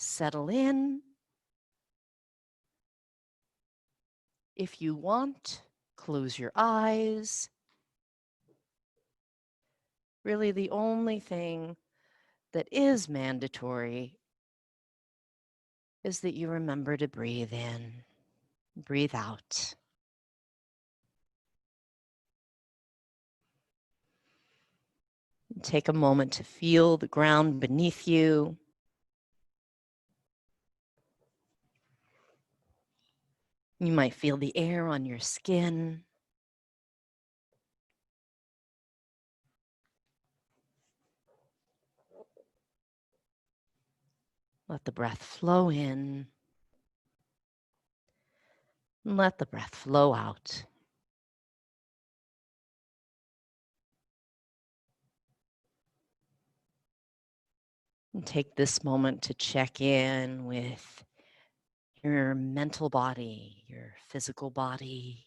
Settle in. If you want, close your eyes. Really, the only thing that is mandatory is that you remember to breathe in, breathe out. Take a moment to feel the ground beneath you. You might feel the air on your skin. Let the breath flow in and let the breath flow out. And take this moment to check in with your mental body, your physical body,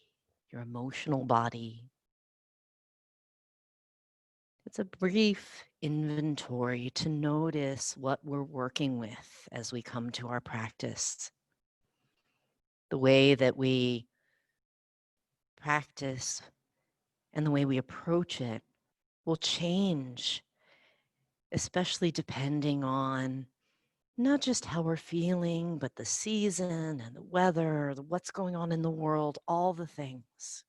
your emotional body. It's a brief inventory to notice what we're working with as we come to our practice. The way that we practice and the way we approach it will change, especially depending on not just how we're feeling, but the season and the weather, what's going on in the world, all the things.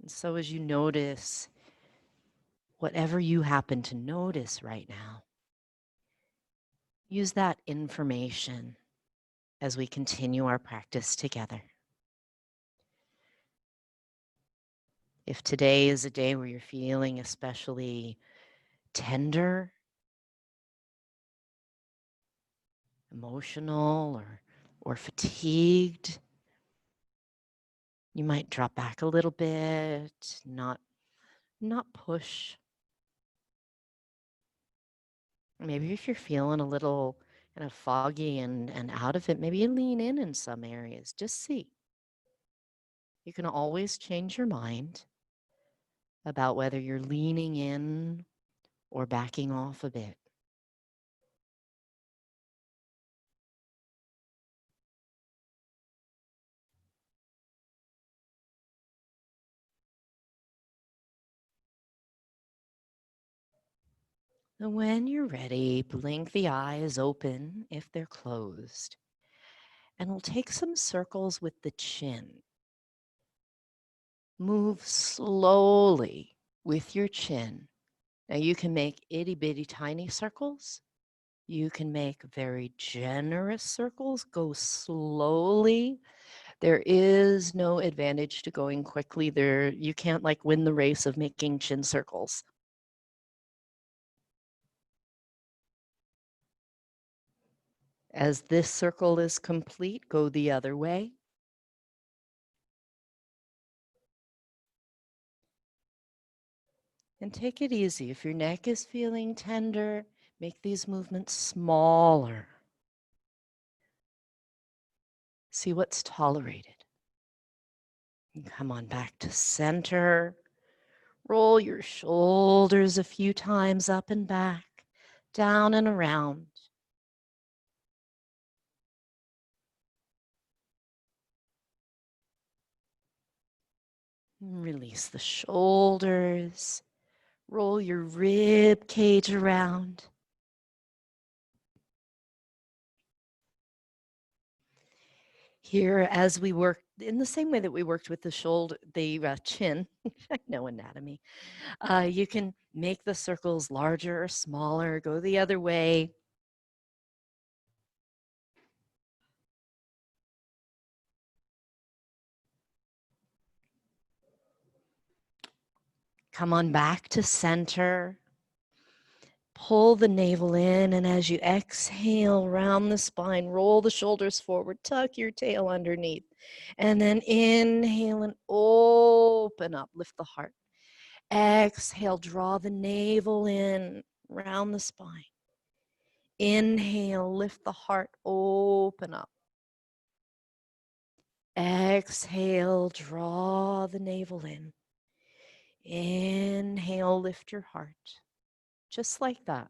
And so as you notice whatever you happen to notice right now, use that information as we continue our practice together. If today is a day where you're feeling especially tender, emotional, or fatigued, you might drop back a little bit, not push. Maybe if you're feeling a little kind of foggy and out of it, maybe you lean in some areas. Just see. You can always change your mind about whether you're leaning in or backing off a bit. And when you're ready, blink the eyes open if they're closed. And we'll take some circles with the chin. Move slowly with your chin. Now you can make itty bitty tiny circles. You can make very generous circles. Go slowly. There is no advantage to going quickly. You can't like win the race of making chin circles. As this circle is complete, go the other way. And take it easy. If your neck is feeling tender, make these movements smaller. See what's tolerated. And come on back to center. Roll your shoulders a few times up and back, down and around. Release the shoulders. Roll your rib cage around. Here, as we work in the same way that we worked with the shoulder, the chin, I know anatomy, you can make the circles larger or smaller, go the other way. Come on back to center. Pull the navel in, and as you exhale, round the spine, roll the shoulders forward, tuck your tail underneath, and then inhale and open up, lift the heart. Exhale, draw the navel in, round the spine. Inhale, lift the heart, open up. Exhale, draw the navel in. Inhale, lift your heart. just like that.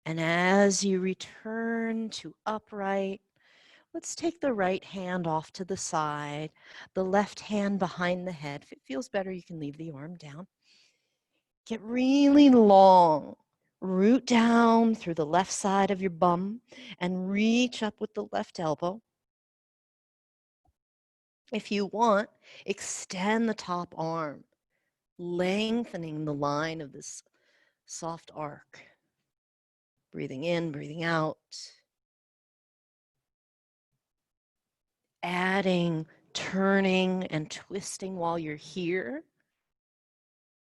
And as you return to upright, let's take the right hand off to the side, the left hand behind the head. If it feels better, you can leave the arm down. Get really long. Root down through the left side of your bum and reach up with the left elbow. If you want, extend the top arm, lengthening the line of this soft arc. Breathing in, breathing out. Adding, turning, and twisting while you're here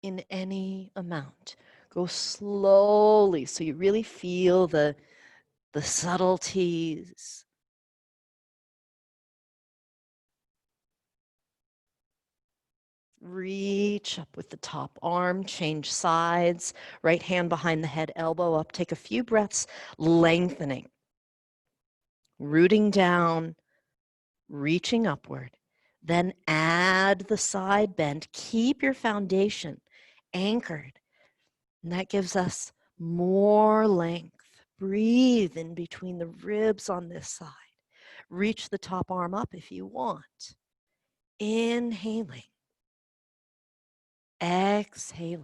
in any amount. Go slowly so you really feel the subtleties. Reach up with the top arm, change sides, right hand behind the head, elbow up. Take a few breaths, lengthening, rooting down, reaching upward. Then add the side bend. Keep your foundation anchored. And that gives us more length. Breathe in between the ribs on this side. Reach the top arm up if you want. Inhaling. Exhaling.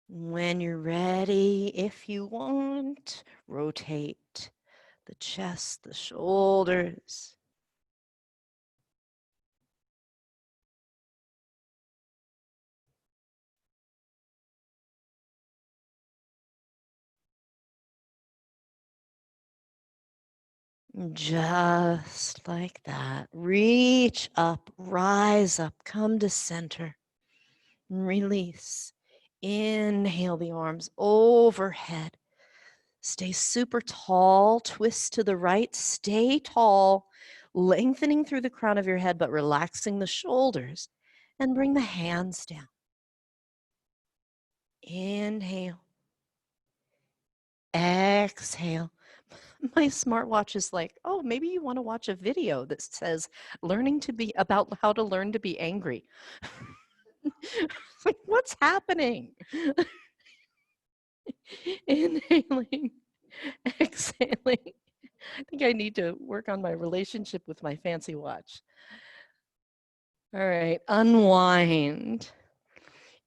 When you're ready, if you want, rotate the chest, the shoulders. Just like that. Reach up, rise up, come to center. Release. Inhale the arms overhead. Stay super tall. Twist to the right. Stay tall. Lengthening through the crown of your head, but relaxing the shoulders. And bring the hands down. Inhale. Exhale. My smartwatch is like, oh, maybe you want to watch a video that says about how to learn to be angry. It's like, what's happening? Inhaling, exhaling. I think I need to work on my relationship with my fancy watch. All right, unwind.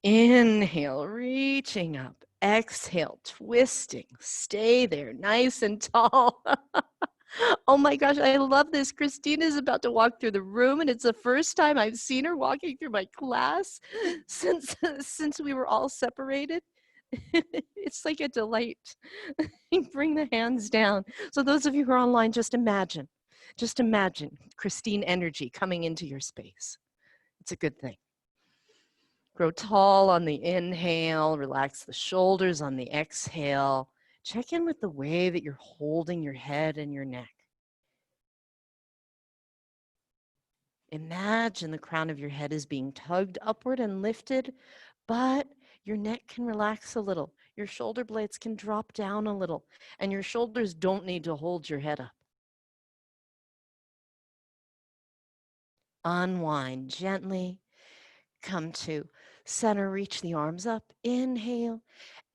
Inhale, reaching up. Exhale, twisting. Stay there, nice and tall. Oh my gosh, I love this. Christina's about to walk through the room, and it's the first time I've seen her walking through my class since we were all separated. It's like a delight. Bring the hands down. So those of you who are online, just imagine Christine energy coming into your space. It's a good thing. Grow tall on the inhale, relax the shoulders on the exhale. Check in with the way that you're holding your head and your neck. Imagine the crown of your head is being tugged upward and lifted, but your neck can relax a little. Your shoulder blades can drop down a little, and your shoulders don't need to hold your head up. Unwind gently. Come to center, reach the arms up. Inhale.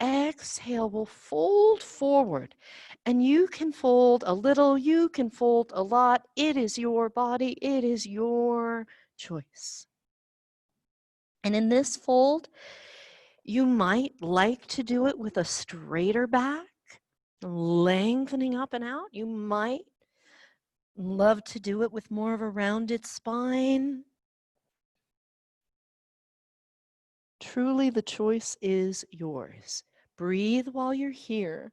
Exhale, we'll fold forward. And you can fold a little, you can fold a lot. It is your body, it is your choice. And in this fold, you might like to do it with a straighter back, lengthening up and out. You might love to do it with more of a rounded spine. Truly, the choice is yours. Breathe while you're here.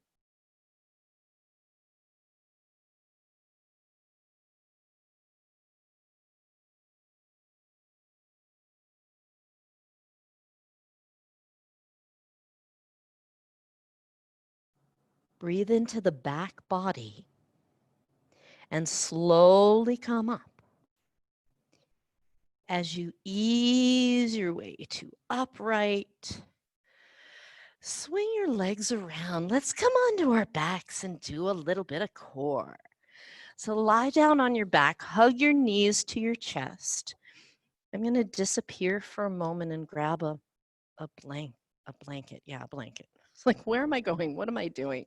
Breathe into the back body and slowly come up. As you ease your way to upright, swing your legs around. Let's come onto our backs and do a little bit of core. So lie down on your back, hug your knees to your chest. I'm going to disappear for a moment and grab a blanket. Yeah, a blanket. It's like, where am I going? What am I doing?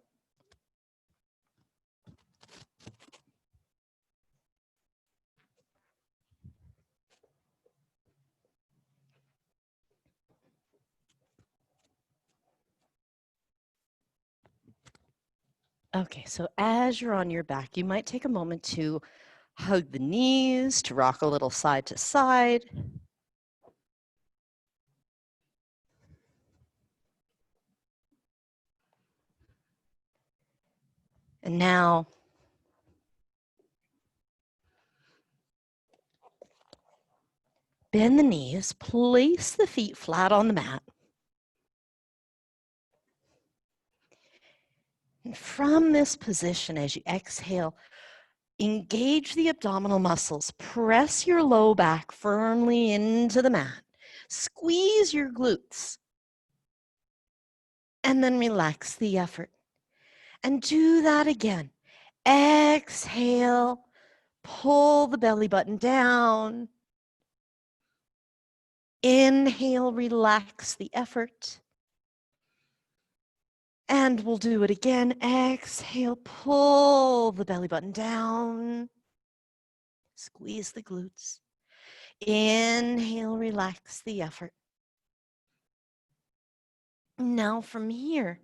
Okay, so as you're on your back, you might take a moment to hug the knees, to rock a little side to side. And now, bend the knees, place the feet flat on the mat. And from this position, as you exhale, engage the abdominal muscles. Press your low back firmly into the mat. Squeeze your glutes. And then relax the effort. And do that again. Exhale, pull the belly button down. Inhale, relax the effort. And we'll do it again. Exhale, pull the belly button down. Squeeze the glutes. Inhale, relax the effort. Now from here,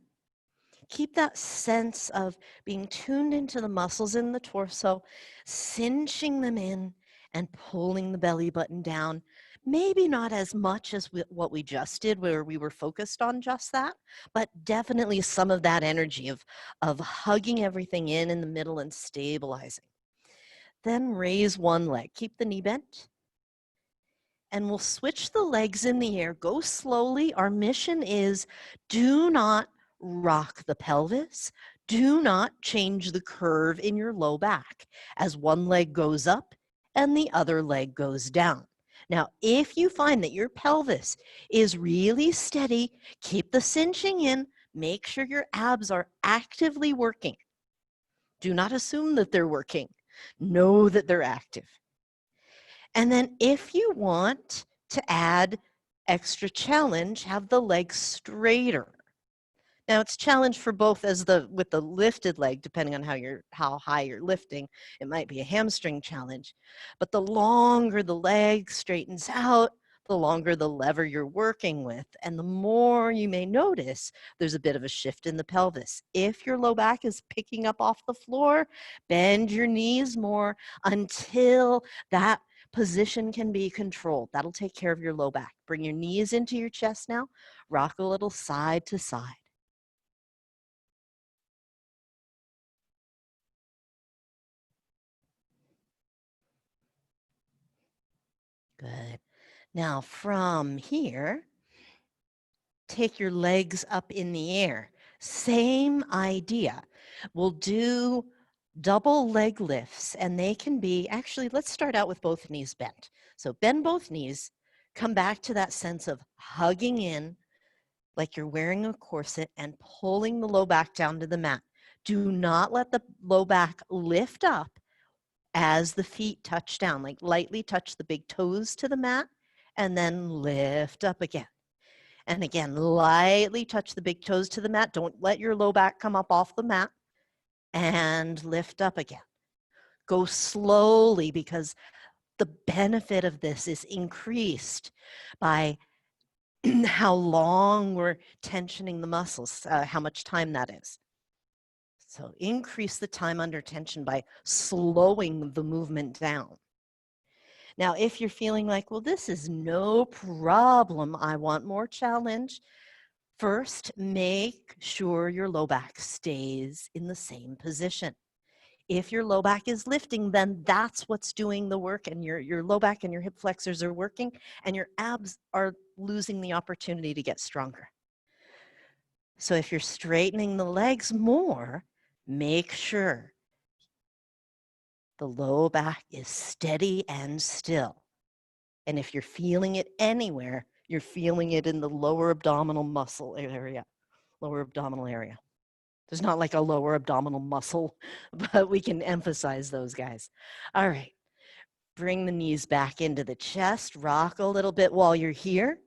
keep that sense of being tuned into the muscles in the torso, cinching them in and pulling the belly button down. Maybe not as much as what we just did where we were focused on just that, but definitely some of that energy of hugging everything in the middle and stabilizing. Then raise one leg. Keep the knee bent. And we'll switch the legs in the air. Go slowly. Our mission is do not rock the pelvis. Do not change the curve in your low back as one leg goes up and the other leg goes down. Now, if you find that your pelvis is really steady, keep the cinching in. Make sure your abs are actively working. Do not assume that they're working. Know that they're active. And then if you want to add extra challenge, have the legs straighter. Now it's challenge for both as with the lifted leg, depending on how high you're lifting, it might be a hamstring challenge. But the longer the leg straightens out, the longer the lever you're working with, and the more you may notice there's a bit of a shift in the pelvis. If your low back is picking up off the floor, bend your knees more until that position can be controlled. That'll take care of your low back. Bring your knees into your chest now. Rock a little side to side. Good. Now from here, take your legs up in the air. Same idea. We'll do double leg lifts, and they can be, actually, let's start out with both knees bent. So bend both knees, come back to that sense of hugging in like you're wearing a corset and pulling the low back down to the mat. Do not let the low back lift up as the feet touch down, like lightly touch the big toes to the mat and then lift up again. And again, lightly touch the big toes to the mat. Don't let your low back come up off the mat and lift up again. Go slowly because the benefit of this is increased by how long we're tensioning the muscles, how much time that is. So increase the time under tension by slowing the movement down. Now, if you're feeling like, well, this is no problem, I want more challenge, first, make sure your low back stays in the same position. If your low back is lifting, then that's what's doing the work, and your low back and your hip flexors are working, and your abs are losing the opportunity to get stronger. So if you're straightening the legs more, make sure the low back is steady and still. And if you're feeling it anywhere, you're feeling it in the lower abdominal muscle area, lower abdominal area. There's not like a lower abdominal muscle, but we can emphasize those guys. All right. Bring the knees back into the chest. Rock a little bit while you're here.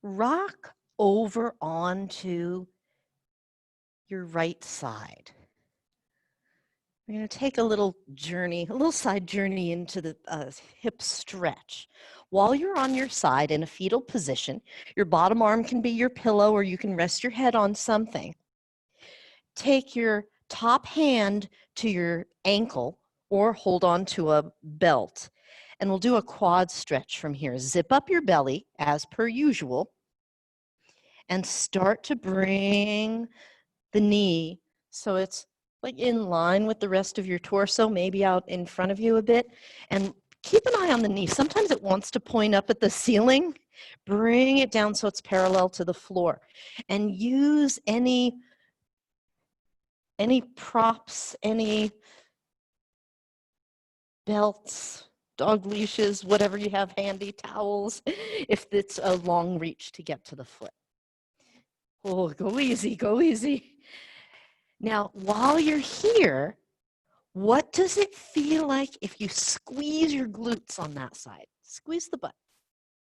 Rock over onto your right side. We're going to take a little journey, a little side journey into the hip stretch. While you're on your side in a fetal position, your bottom arm can be your pillow or you can rest your head on something. Take your top hand to your ankle or hold on to a belt. And we'll do a quad stretch from here. Zip up your belly as per usual and start to bring the knee so it's like in line with the rest of your torso, maybe out in front of you a bit. And keep an eye on the knee. Sometimes it wants to point up at the ceiling. Bring it down so it's parallel to the floor. And use any props, any belts, dog leashes, whatever you have handy, towels, if it's a long reach to get to the foot. Oh, go easy, go easy. Now, while you're here, what does it feel like if you squeeze your glutes on that side? Squeeze the butt.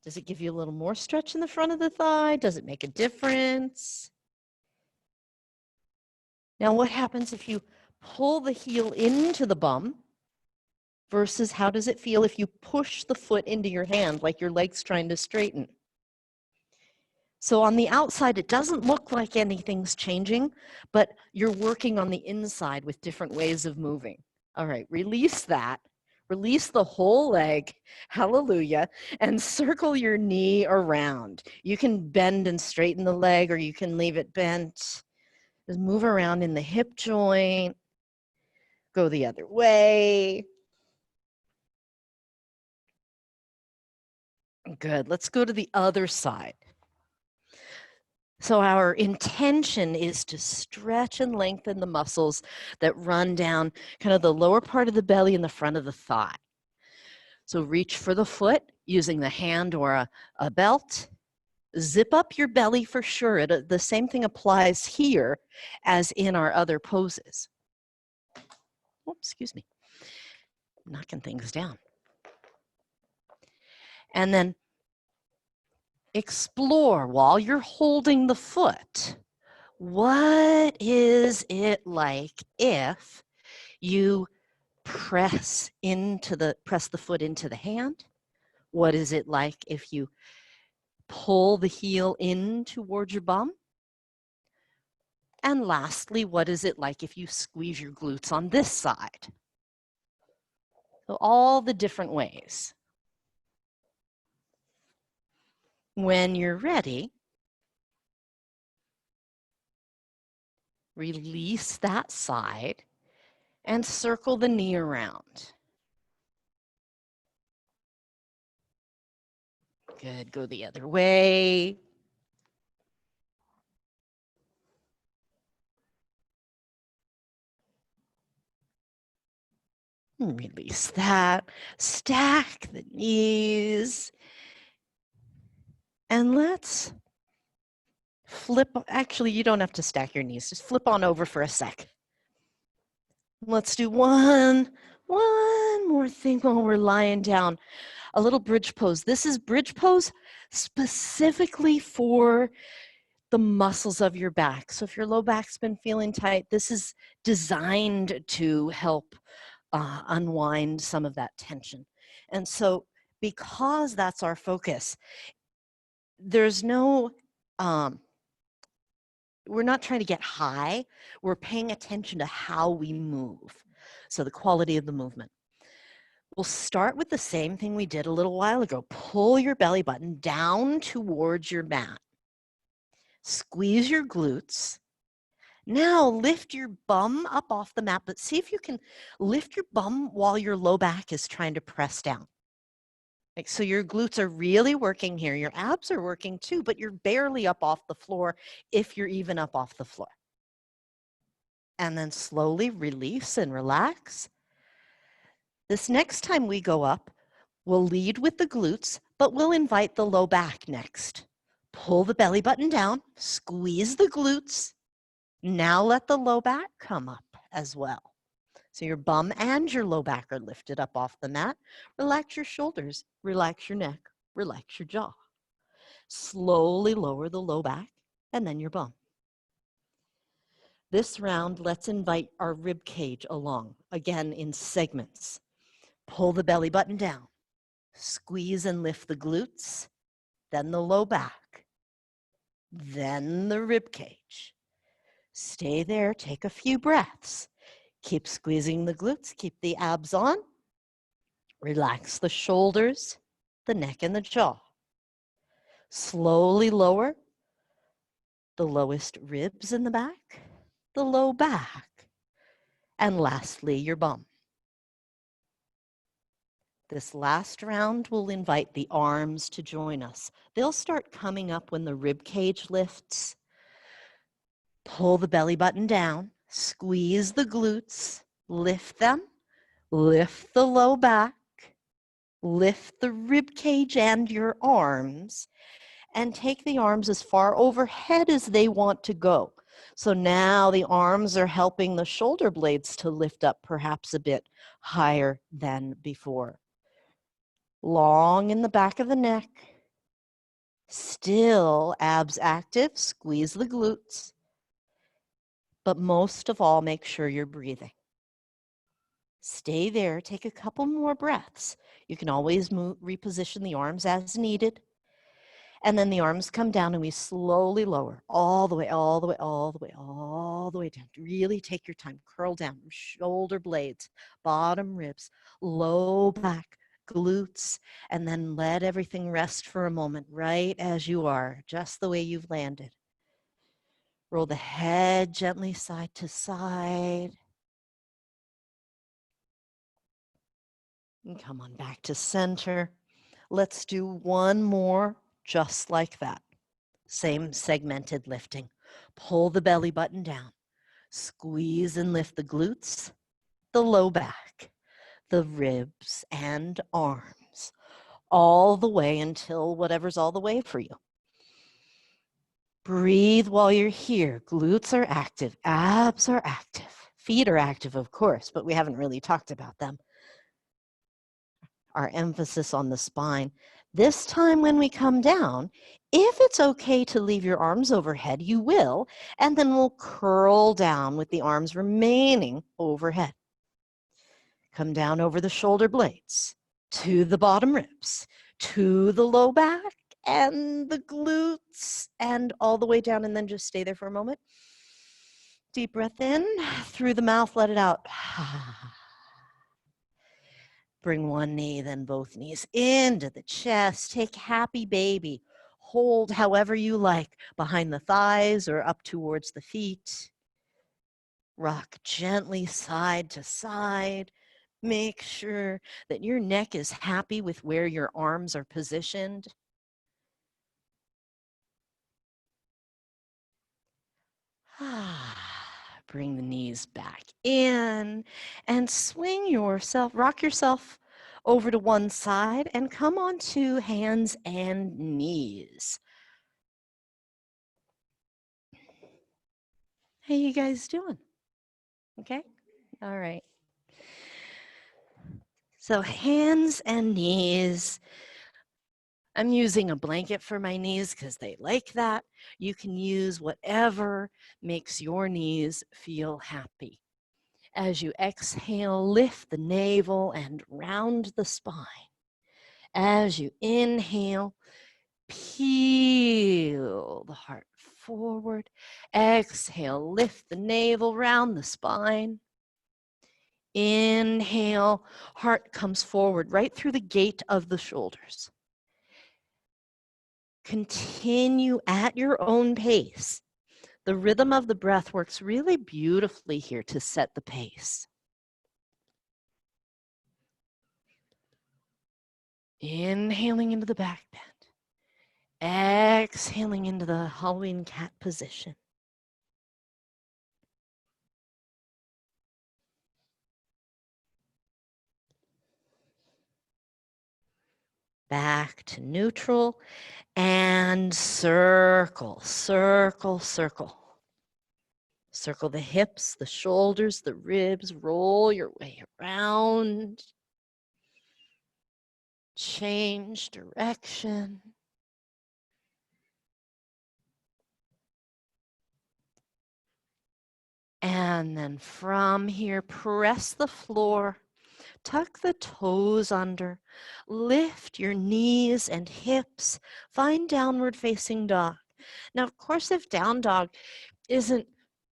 Does it give you a little more stretch in the front of the thigh? Does it make a difference? Now, what happens if you pull the heel into the bum versus how does it feel if you push the foot into your hand like your leg's trying to straighten? So on the outside, it doesn't look like anything's changing, but you're working on the inside with different ways of moving. All right, release that. Release the whole leg, hallelujah, and circle your knee around. You can bend and straighten the leg or you can leave it bent. Just move around in the hip joint. Go the other way. Good, let's go to the other side. So our intention is to stretch and lengthen the muscles that run down kind of the lower part of the belly and the front of the thigh. So reach for the foot using the hand or a belt. Zip up your belly for sure. The same thing applies here as in our other poses. Oh, excuse me. Knocking things down. And then explore while you're holding the foot. What is it like if you press the foot into the hand? What is it like if you pull the heel in towards your bum? And lastly, what is it like if you squeeze your glutes on this side? So all the different ways. When you're ready, release that side and circle the knee around. Good, go the other way. Release that. Stack the knees. And let's flip. Actually, you don't have to stack your knees. Just flip on over for a sec. Let's do one more thing while we're lying down. A little bridge pose. This is bridge pose specifically for the muscles of your back. So if your low back's been feeling tight, this is designed to help unwind some of that tension. And so because that's our focus, there's no, we're not trying to get high. We're paying attention to how we move. So the quality of the movement. We'll start with the same thing we did a little while ago. Pull your belly button down towards your mat. Squeeze your glutes. Now lift your bum up off the mat, but see if you can lift your bum while your low back is trying to press down. Like, so your glutes are really working here. Your abs are working too, but you're barely up off the floor if you're even up off the floor. And then slowly release and relax. This next time we go up, we'll lead with the glutes, but we'll invite the low back next. Pull the belly button down, squeeze the glutes. Now let the low back come up as well. So your bum and your low back are lifted up off the mat. Relax your shoulders, relax your neck, relax your jaw. Slowly lower the low back and then your bum. This round, let's invite our rib cage along, again in segments. Pull the belly button down, squeeze and lift the glutes, then the low back, then the rib cage. Stay there, take a few breaths. Keep squeezing the glutes, keep the abs on. Relax the shoulders, the neck, and the jaw. Slowly lower the lowest ribs in the back, the low back, and lastly, your bum. This last round will invite the arms to join us. They'll start coming up when the rib cage lifts. Pull the belly button down, squeeze the glutes, lift them, lift the low back, lift the rib cage and your arms, and take the arms as far overhead as they want to go. So now the arms are helping the shoulder blades to lift up perhaps a bit higher than before. Long in the back of the neck. Still abs active, squeeze the glutes. But most of all, make sure you're breathing. Stay there, take a couple more breaths. You can always reposition the arms as needed. And then the arms come down and we slowly lower all the way, all the way, all the way, all the way down. Really take your time, curl down, shoulder blades, bottom ribs, low back, glutes, and then let everything rest for a moment right as you are, just the way you've landed. Roll the head gently side to side. And come on back to center. Let's do one more just like that. Same segmented lifting. Pull the belly button down. Squeeze and lift the glutes, the low back, the ribs and arms, all the way until whatever's all the way for you. Breathe while you're here. Glutes are active, abs are active. Feet are active, of course, but we haven't really talked about them. Our emphasis on the spine. This time when we come down, if it's okay to leave your arms overhead, you will, and then we'll curl down with the arms remaining overhead. Come down over the shoulder blades, to the bottom ribs, to the low back, and the glutes, and all the way down, and then just stay there for a moment. Deep breath in, through the mouth, let it out. Bring one knee, then both knees into the chest. Take happy baby. Hold however you like, behind the thighs or up towards the feet. Rock gently side to side. Make sure that your neck is happy with where your arms are positioned. Bring the knees back in and swing yourself, rock yourself over to one side and come onto hands and knees. How you guys doing? Okay? All right. So hands and knees. I'm using a blanket for my knees because they like that. You can use whatever makes your knees feel happy. As you exhale, lift the navel and round the spine. As you inhale, peel the heart forward. Exhale, lift the navel, round the spine. Inhale, heart comes forward right through the gate of the shoulders. Continue at your own pace. The rhythm of the breath works really beautifully here to set the pace. Inhaling into the back bend. Exhaling into the Halloween cat position. Back to neutral and circle, circle, circle. Circle the hips, the shoulders, the ribs, roll your way around. Change direction. And then from here, press the floor. Tuck the toes under. Lift your knees and hips. Find downward facing dog. Now, of course, if down dog isn't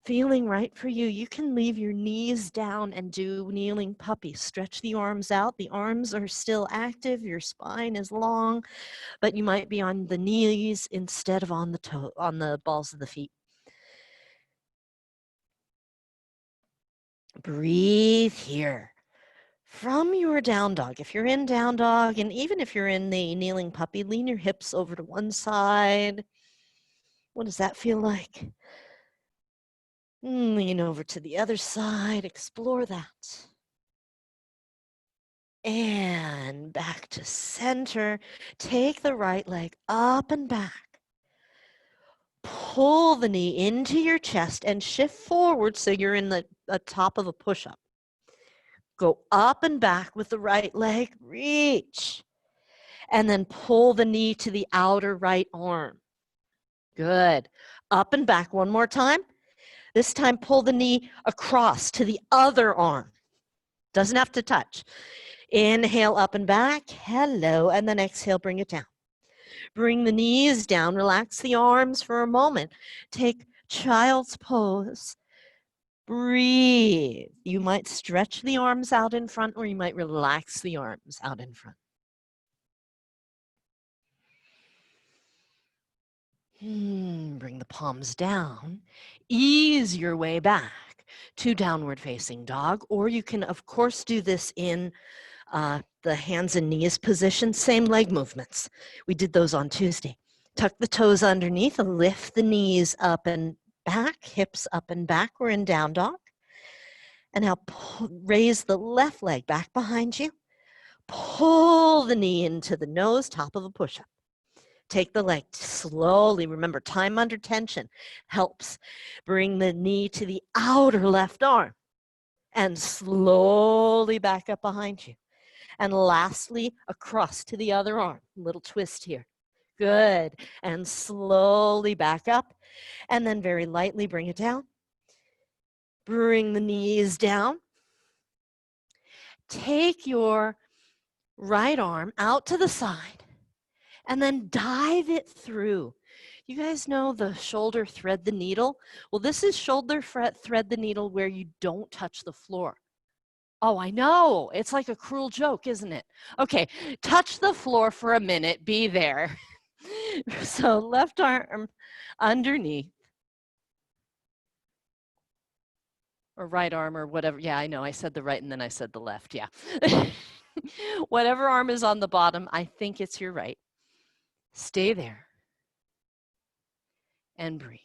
feeling right for you, you can leave your knees down and do kneeling puppy. Stretch the arms out. The arms are still active. Your spine is long, but you might be on the knees instead of on the balls of the feet. Breathe here. From your down dog, if you're in down dog, and even if you're in the kneeling puppy, lean your hips over to one side. What does that feel like? Lean over to the other side, explore that. And back to center. Take the right leg up and back. Pull the knee into your chest and shift forward so you're in the top of a push-up. Go up and back with the right leg, reach. And then pull the knee to the outer right arm. Good. Up and back one more time. This time, pull the knee across to the other arm. Doesn't have to touch. Inhale up and back. Hello. And then exhale, bring it down. Bring the knees down. Relax the arms for a moment. Take child's pose. Breathe. You might stretch the arms out in front, or you might relax the arms out in front. Bring the palms down. Ease your way back to downward facing dog, or you can, of course, do this in the hands and knees position. Same leg movements. We did those on Tuesday. Tuck the toes underneath, lift the knees up and back, hips up and back. We're in down dog. And now raise the left leg back behind you. Pull the knee into the nose, top of a push-up. Take the leg slowly. Remember, time under tension helps. Bring the knee to the outer left arm and slowly back up behind you. And lastly, across to the other arm. Little twist here. Good. And slowly back up. And then very lightly bring it down. Bring the knees down. Take your right arm out to the side and then dive it through. You guys know the shoulder thread the needle? Well, this is shoulder thread the needle where you don't touch the floor. Oh, I know. It's like a cruel joke, isn't it? Okay, touch the floor for a minute. Be there. So left arm underneath. Or right arm or whatever. Yeah, I know. I said the right and then I said the left. Yeah. Whatever arm is on the bottom, I think it's your right. Stay there. And breathe.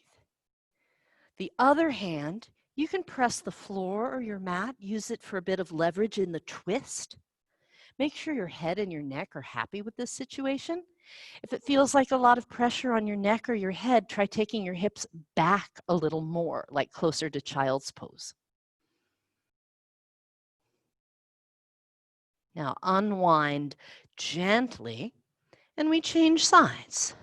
The other hand, you can press the floor or your mat. Use it for a bit of leverage in the twist. Make sure your head and your neck are happy with this situation. If it feels like a lot of pressure on your neck or your head, try taking your hips back a little more, like closer to child's pose. Now unwind gently, and we change sides.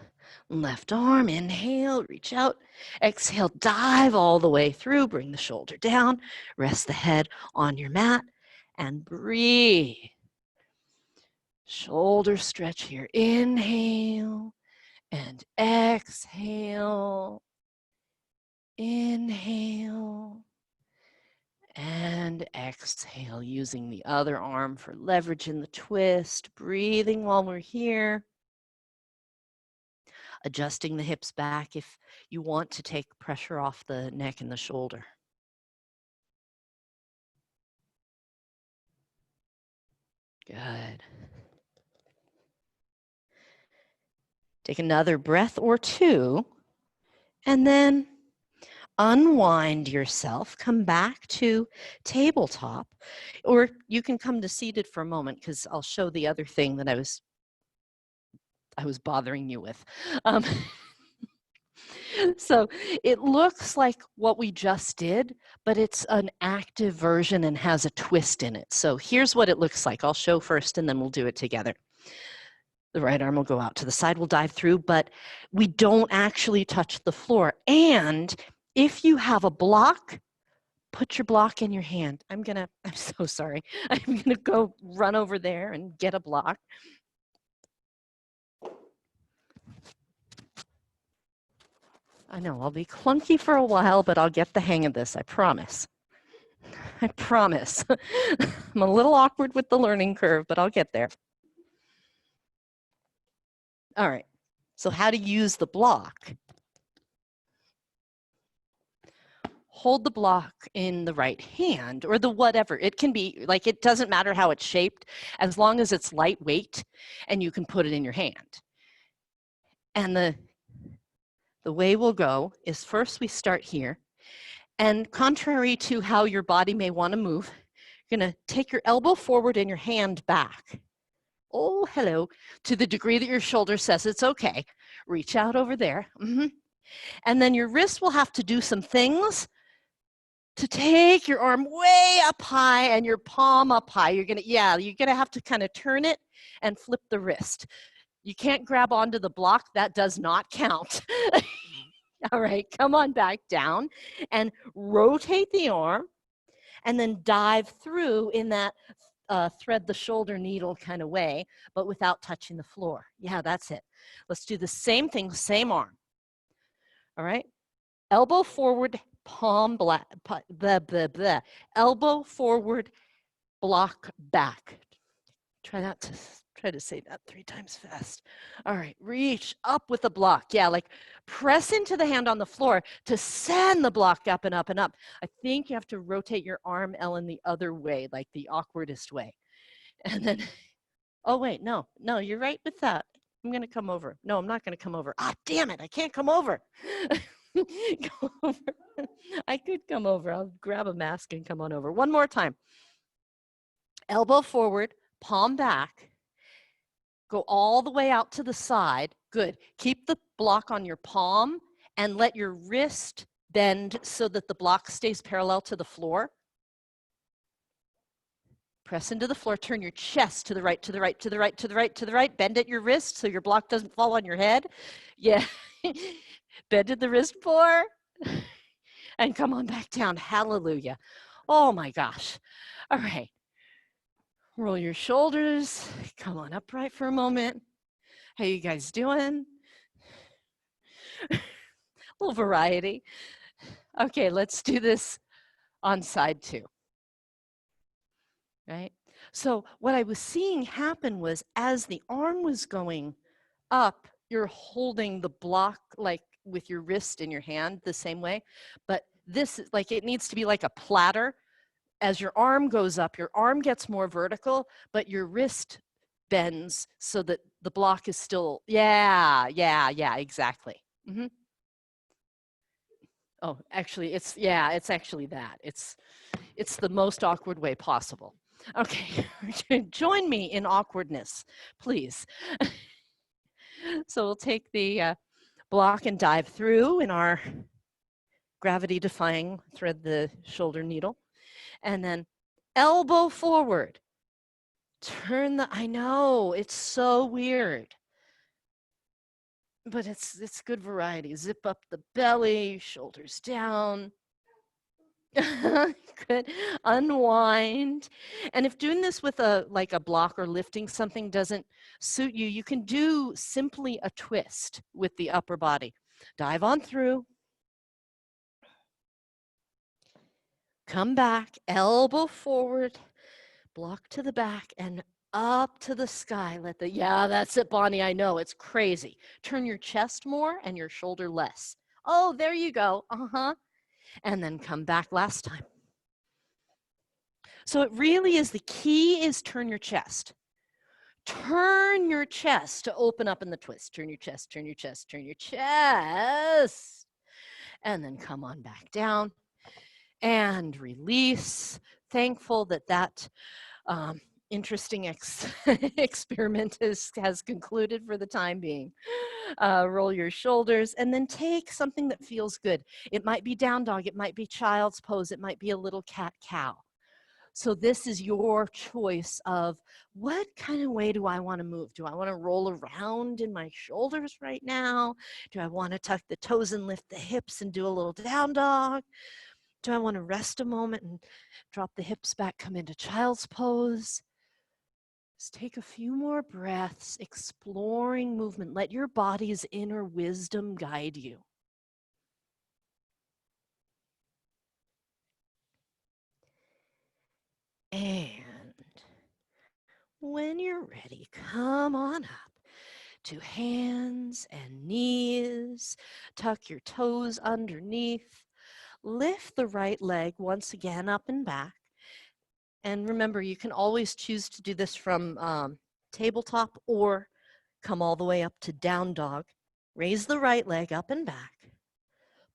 Left arm, inhale, reach out. Exhale, dive all the way through. Bring the shoulder down. Rest the head on your mat and breathe. Shoulder stretch here. Inhale and exhale. Inhale and exhale, using the other arm for leverage in the twist. Breathing while we're here. Adjusting the hips back if you want to take pressure off the neck and the shoulder. Good. Take another breath or two, and then unwind yourself. Come back to tabletop, or you can come to seated for a moment because I'll show the other thing that I was bothering you with. So it looks like what we just did, but it's an active version and has a twist in it. So here's what it looks like. I'll show first and then we'll do it together. The right arm will go out to the side, we'll dive through, but we don't actually touch the floor. And if you have a block, put your block in your hand. I'm so sorry. I'm gonna go run over there and get a block. I know I'll be clunky for a while, but I'll get the hang of this, I promise. I promise. I'm a little awkward with the learning curve, but I'll get there. All right, so how to use the block. Hold the block in the right hand or the whatever. It can be, like, it doesn't matter how it's shaped as long as it's lightweight and you can put it in your hand. And the way we'll go is first we start here. And contrary to how your body may want to move, you're going to take your elbow forward and your hand back. Oh, hello. To the degree that your shoulder says it's okay. Reach out over there. And then your wrist will have to do some things to take your arm way up high and your palm up high. You're gonna have to kind of turn it and flip the wrist. You can't grab onto the block. That does not count. All right, come on back down and rotate the arm and then dive through in that thread the shoulder needle kind of way, but without touching the floor. Yeah, that's it. Let's do the same thing, same arm. All right, elbow forward, palm black, elbow forward, block back. Try to say that 3 times fast. All right, reach up with the block. Yeah, like press into the hand on the floor to send the block up and up and up. I think you have to rotate your arm, Ellen, the other way, like the awkwardest way. And then, oh wait, no, you're right with that. I'm gonna come over. No, I'm not gonna come over. Ah, damn it, I can't come over. Come over. I could come over. I'll grab a mask and come on over. One more time. Elbow forward, palm back. Go all the way out to the side. Good. Keep the block on your palm and let your wrist bend so that the block stays parallel to the floor. Press into the floor, turn your chest to the right, to the right, to the right, to the right, to the right. Bend at your wrist so your block doesn't fall on your head. Yeah. Bend at the wrist more. And come on back down. Hallelujah. Oh my gosh. All right. Roll your shoulders. Come on upright for a moment. How you guys doing? A little variety. Okay, let's do this on side 2. Right? So what I was seeing happen was as the arm was going up, you're holding the block like with your wrist in your hand the same way, but this, like, it needs to be like a platter. As your arm goes up, your arm gets more vertical, but your wrist bends so that the block is still, yeah, exactly. Oh, actually, it's actually that. It's the most awkward way possible. Okay, join me in awkwardness, please. So we'll take the block and dive through in our gravity-defying thread the shoulder needle. And then elbow forward. Turn the, I know, it's so weird. But it's good variety. Zip up the belly, shoulders down. Good. Unwind. And if doing this with a block or lifting something doesn't suit you, you can do simply a twist with the upper body. Dive on through. Come back, elbow forward, block to the back, and up to the sky. Yeah, that's it, Bonnie. I know, it's crazy. Turn your chest more and your shoulder less. Oh, there you go. And then come back last time. So it really is, the key is turn your chest. Turn your chest to open up in the twist. Turn your chest, turn your chest, turn your chest. And then come on back down and release. Thankful that interesting experiment has concluded for the time being. Roll your shoulders and then take something that feels good. It might be down dog, it might be child's pose, it might be a little cat cow. So this is your choice of what kind of way do I want to move? Do I want to roll around in my shoulders right now? Do I want to tuck the toes and lift the hips and do a little down dog? Do I want to rest a moment and drop the hips back, come into child's pose? Just take a few more breaths, exploring movement. Let your body's inner wisdom guide you. And when you're ready, come on up to hands and knees. Tuck your toes underneath. Lift the right leg once again up and back. And remember, you can always choose to do this from tabletop or come all the way up to down dog. Raise the right leg up and back.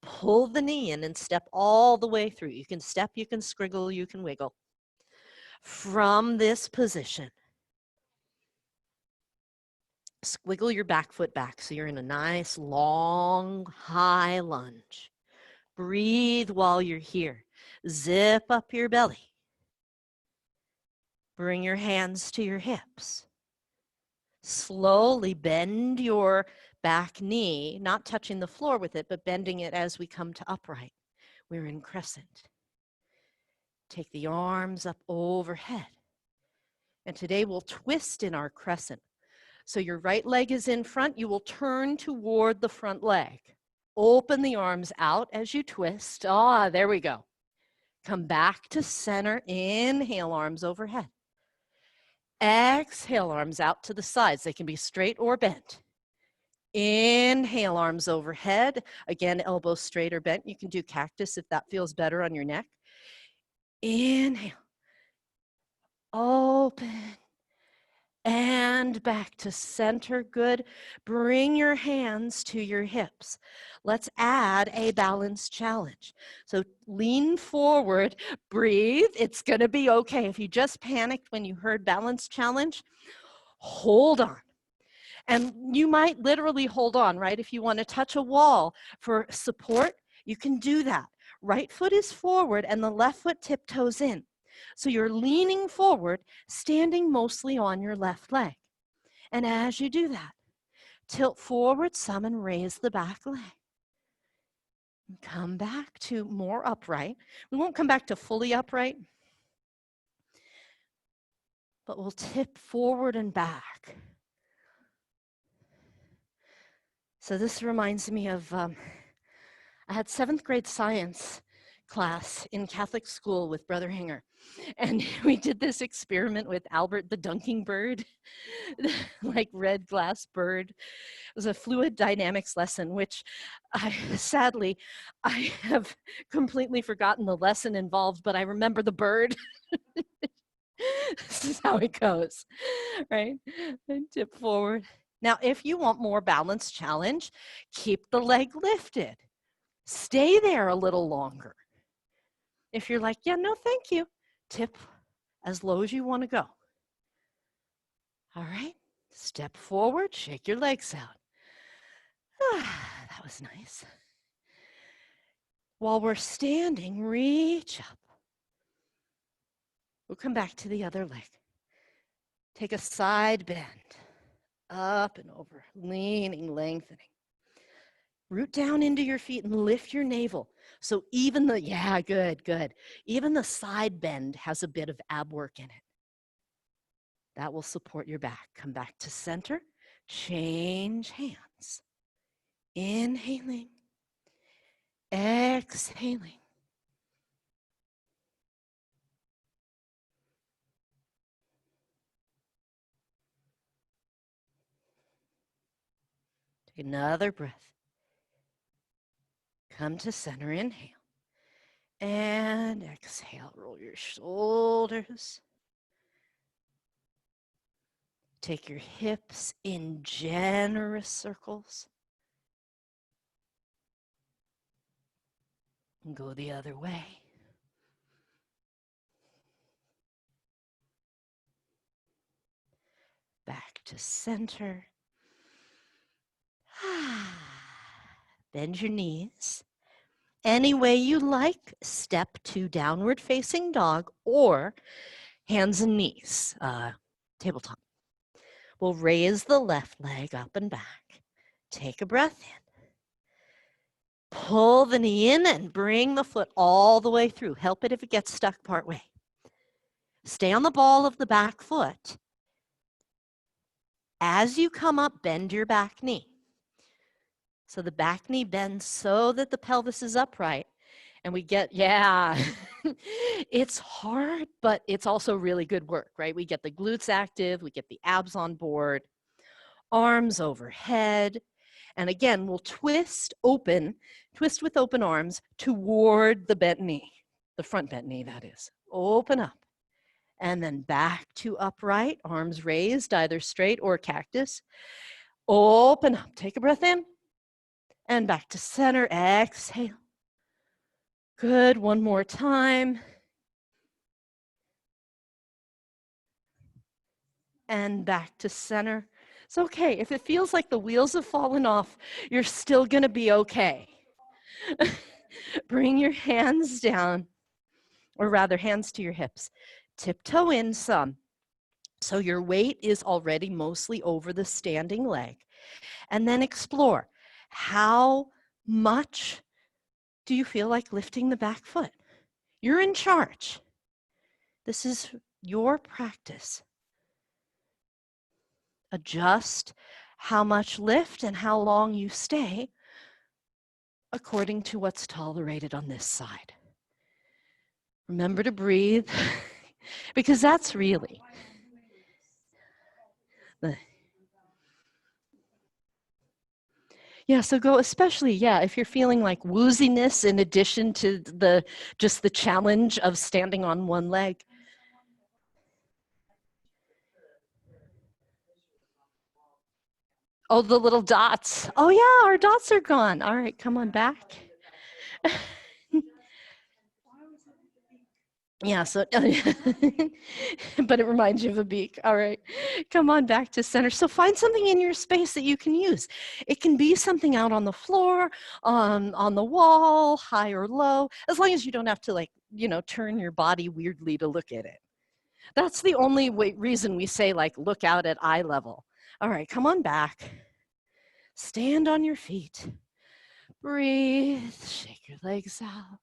Pull the knee in and step all the way through. You can step, you can scriggle, you can wiggle. From this position, squiggle your back foot back so you're in a nice, long, high lunge. Breathe while you're here. Zip up your belly. Bring your hands to your hips. Slowly bend your back knee, not touching the floor with it, but bending it as we come to upright. We're in crescent. Take the arms up overhead. And today we'll twist in our crescent. So your right leg is in front. You will turn toward the front leg. Open the arms out as you twist. Ah, there we go. Come back to center. Inhale, arms overhead. Exhale, arms out to the sides. They can be straight or bent. Inhale, arms overhead. Again, elbows straight or bent. You can do cactus if that feels better on your neck. Inhale. Open. And back to center. Good. Bring your hands to your hips. Let's add a balance challenge. So lean forward, breathe. It's going to be okay. If you just panicked when you heard balance challenge, hold on. And you might literally hold on, right? If you want to touch a wall for support, you can do that. Right foot is forward and the left foot tiptoes in. So you're leaning forward, standing mostly on your left leg. And as you do that, tilt forward some and raise the back leg. Come back to more upright. We won't come back to fully upright, but we'll tip forward and back. So this reminds me of, I had 7th grade science class in Catholic school with Brother Hanger. And we did this experiment with Albert the dunking bird, like red glass bird. It was a fluid dynamics lesson, which sadly, I have completely forgotten the lesson involved, but I remember the bird. This is how it goes, right? And tip forward. Now, if you want more balance challenge, keep the leg lifted. Stay there a little longer. If you're like, yeah, no, thank you, tip as low as you want to go. All right, step forward, shake your legs out. That was nice. While we're standing, reach up. We'll come back to the other leg. Take a side bend, up and over, leaning, lengthening. Root down into your feet and lift your navel. So even the, yeah, good. Even the side bend has a bit of ab work in it. That will support your back. Come back to center, change hands. Inhaling, exhaling. Take another breath. Come to center, inhale. And exhale, roll your shoulders. Take your hips in generous circles. And go the other way. Back to center. Bend your knees. Any way you like, step to downward facing dog or hands and knees, tabletop. We'll raise the left leg up and back. Take a breath in. Pull the knee in and bring the foot all the way through. Help it if it gets stuck part way. Stay on the ball of the back foot. As you come up, bend your back knee. So the back knee bends so that the pelvis is upright. And we get, yeah, it's hard, but it's also really good work, right? We get the glutes active, we get the abs on board, arms overhead. And again, we'll twist with open arms toward the bent knee, the front bent knee, that is. Open up. And then back to upright, arms raised, either straight or cactus. Open up, take a breath in. And back to center, exhale. Good, one more time. And back to center. It's okay, if it feels like the wheels have fallen off, you're still gonna be okay. Bring your hands down, or rather hands to your hips. Tiptoe in some. So your weight is already mostly over the standing leg. And then explore. How much do you feel like lifting the back foot? You're in charge. This is your practice. Adjust how much lift and how long you stay according to what's tolerated on this side. Remember to breathe, because that's really yeah, so go, especially, yeah, if you're feeling like wooziness in addition to just the challenge of standing on one leg. Oh, the little dots. Oh yeah, our dots are gone. All right, come on back. Yeah, so, but it reminds you of a beak. All right, come on back to center. So find something in your space that you can use. It can be something out on the floor, on the wall, high or low, as long as you don't have to, like, turn your body weirdly to look at it. That's the only reason we say, like, look out at eye level. All right, come on back. Stand on your feet. Breathe, shake your legs out.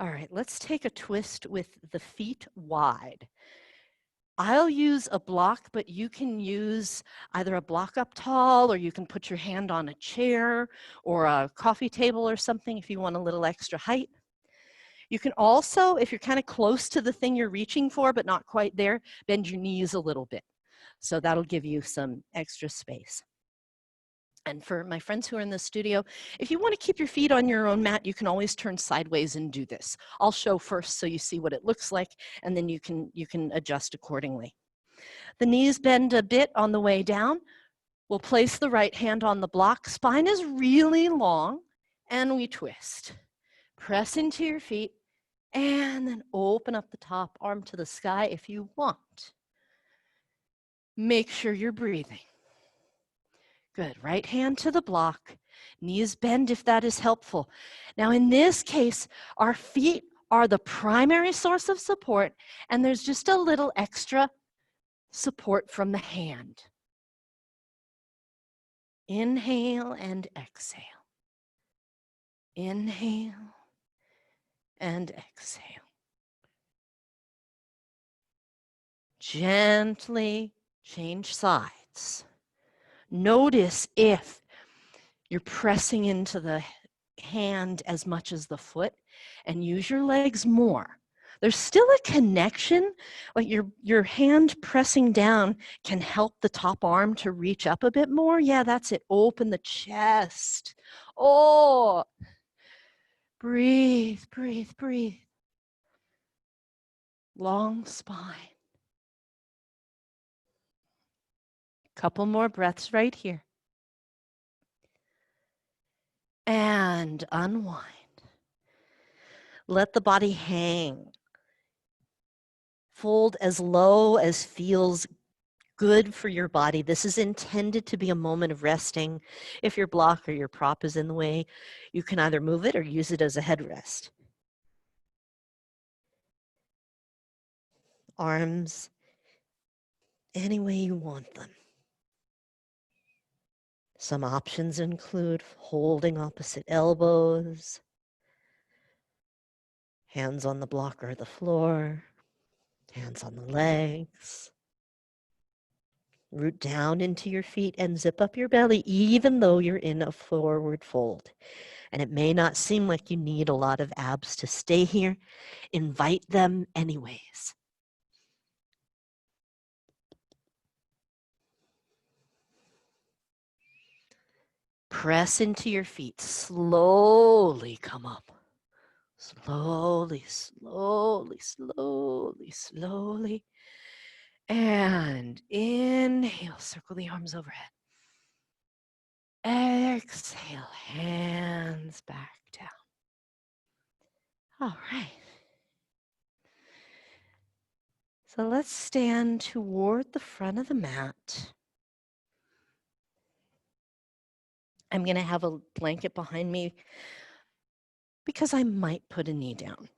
All right, let's take a twist with the feet wide. I'll use a block, but you can use either a block up tall, or you can put your hand on a chair or a coffee table or something if you want a little extra height. You can also, if you're kind of close to the thing you're reaching for, but not quite there, bend your knees a little bit. So that'll give you some extra space. And for my friends who are in the studio, if you want to keep your feet on your own mat, you can always turn sideways and do this. I'll show first so you see what it looks like, and then you can adjust accordingly. The knees bend a bit on the way down. We'll place the right hand on the block. Spine is really long, and we twist. Press into your feet, and then open up the top arm to the sky if you want. Make sure you're breathing. Good, right hand to the block, knees bend if that is helpful. Now in this case, our feet are the primary source of support, and there's just a little extra support from the hand. Inhale and exhale. Inhale and exhale. Gently change sides. Notice if you're pressing into the hand as much as the foot, and use your legs more. There's still a connection, like your hand pressing down can help the top arm to reach up a bit more. Yeah, that's it. Open the chest. Oh, breathe, breathe, breathe. Long spine. Couple more breaths right here. And unwind. Let the body hang. Fold as low as feels good for your body. This is intended to be a moment of resting. If your block or your prop is in the way, you can either move it or use it as a headrest. Arms any way you want them. Some options include holding opposite elbows, hands on the block or the floor, hands on the legs. Root down into your feet and zip up your belly even though you're in a forward fold. And it may not seem like you need a lot of abs to stay here. Invite them anyways. Press into your feet. Slowly come up. Slowly, slowly, slowly, slowly. And inhale, circle the arms overhead. Exhale, hands back down. All right. So let's stand toward the front of the mat. I'm going to have a blanket behind me because I might put a knee down.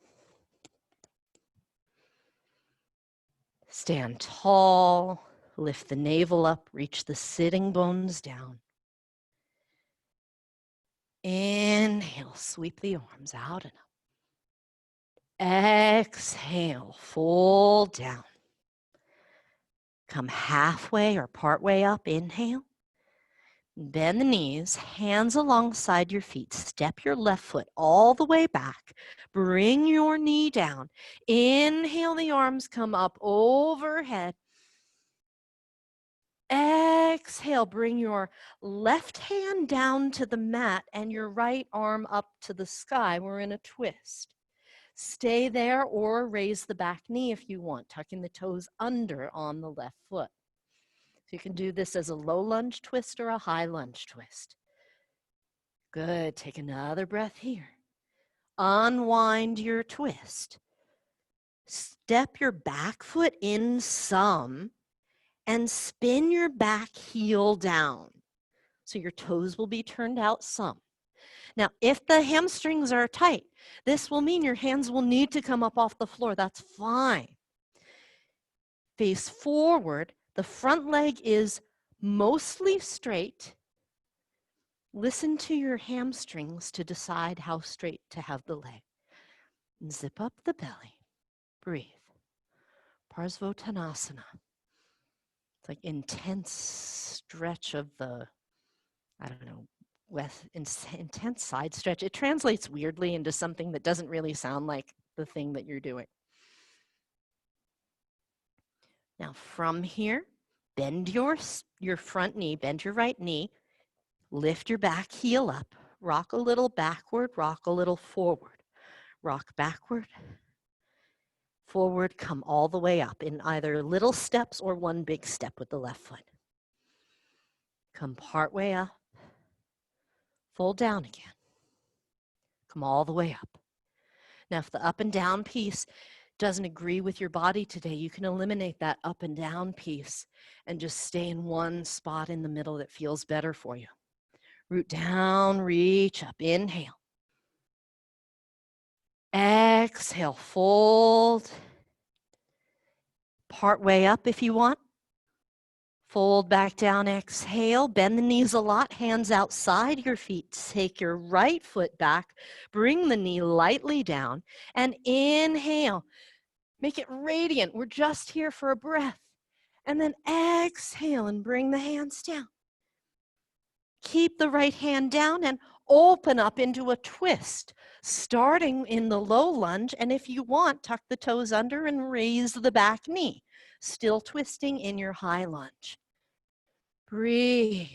Stand tall, lift the navel up, reach the sitting bones down. Inhale, sweep the arms out and up. Exhale, fold down. Come halfway or partway up, inhale. Bend the knees, hands alongside your feet. Step your left foot all the way back. Bring your knee down. Inhale, the arms come up overhead. Exhale, bring your left hand down to the mat and your right arm up to the sky. We're in a twist. Stay there or raise the back knee if you want, tucking the toes under on the left foot. So you can do this as a low lunge twist or a high lunge twist. Good. Take another breath here. Unwind your twist. Step your back foot in some and spin your back heel down. So your toes will be turned out some. Now, if the hamstrings are tight, this will mean your hands will need to come up off the floor. That's fine. Face forward. The front leg is mostly straight. Listen to your hamstrings to decide how straight to have the leg. And zip up the belly. Breathe. Parsvottanasana. It's like intense stretch of the, I don't know, intense side stretch. It translates weirdly into something that doesn't really sound like the thing that you're doing. Now from here, bend your front knee, bend your right knee, lift your back heel up, rock a little backward, rock a little forward, rock backward, forward, come all the way up in either little steps or one big step with the left foot. Come part way up, fold down again, come all the way up. Now if the up and down piece doesn't agree with your body today, you can eliminate that up and down piece and just stay in one spot in the middle that feels better for you. Root down, reach up, inhale. Exhale, fold. Part way up if you want. Fold back down, exhale, bend the knees a lot, hands outside your feet. Take your right foot back, bring the knee lightly down, and inhale. Make it radiant. We're just here for a breath. And then exhale and bring the hands down. Keep the right hand down and open up into a twist, starting in the low lunge. And if you want, tuck the toes under and raise the back knee, still twisting in your high lunge. Breathe.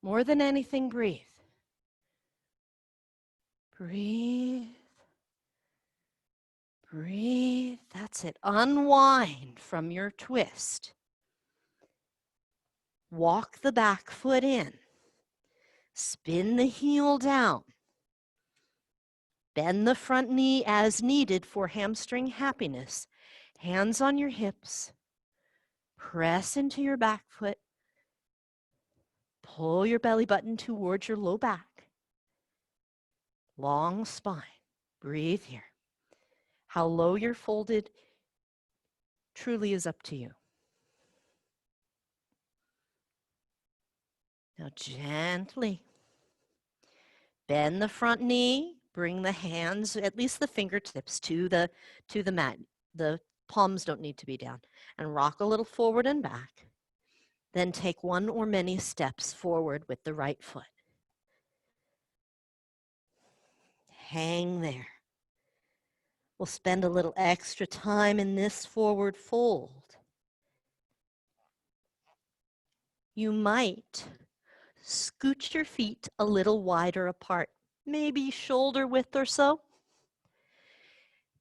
More than anything, breathe. Breathe. Breathe. That's it. Unwind from your twist. Walk the back foot in. Spin the heel down. Bend the front knee as needed for hamstring happiness. Hands on your hips. Press into your back foot. Pull your belly button towards your low back. Long spine. Breathe here. How low you're folded truly is up to you. Now gently bend the front knee, bring the hands, at least the fingertips, to the mat. The palms don't need to be down. And rock a little forward and back. Then take one or many steps forward with the right foot. Hang there. We'll spend a little extra time in this forward fold. You might scoot your feet a little wider apart, maybe shoulder width or so.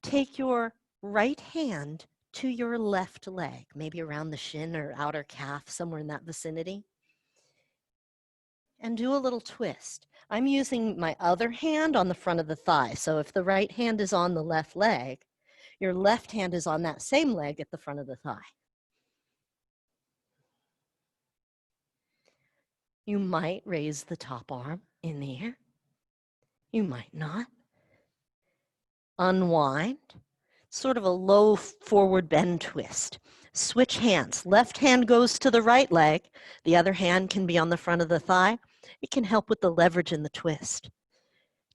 Take your right hand to your left leg, maybe around the shin or outer calf, somewhere in that vicinity. And do a little twist. I'm using my other hand on the front of the thigh. So if the right hand is on the left leg, your left hand is on that same leg at the front of the thigh. You might raise the top arm in the air. You might not. Unwind. Sort of a low forward bend twist. Switch hands. Left hand goes to the right leg. The other hand can be on the front of the thigh. It can help with the leverage in the twist.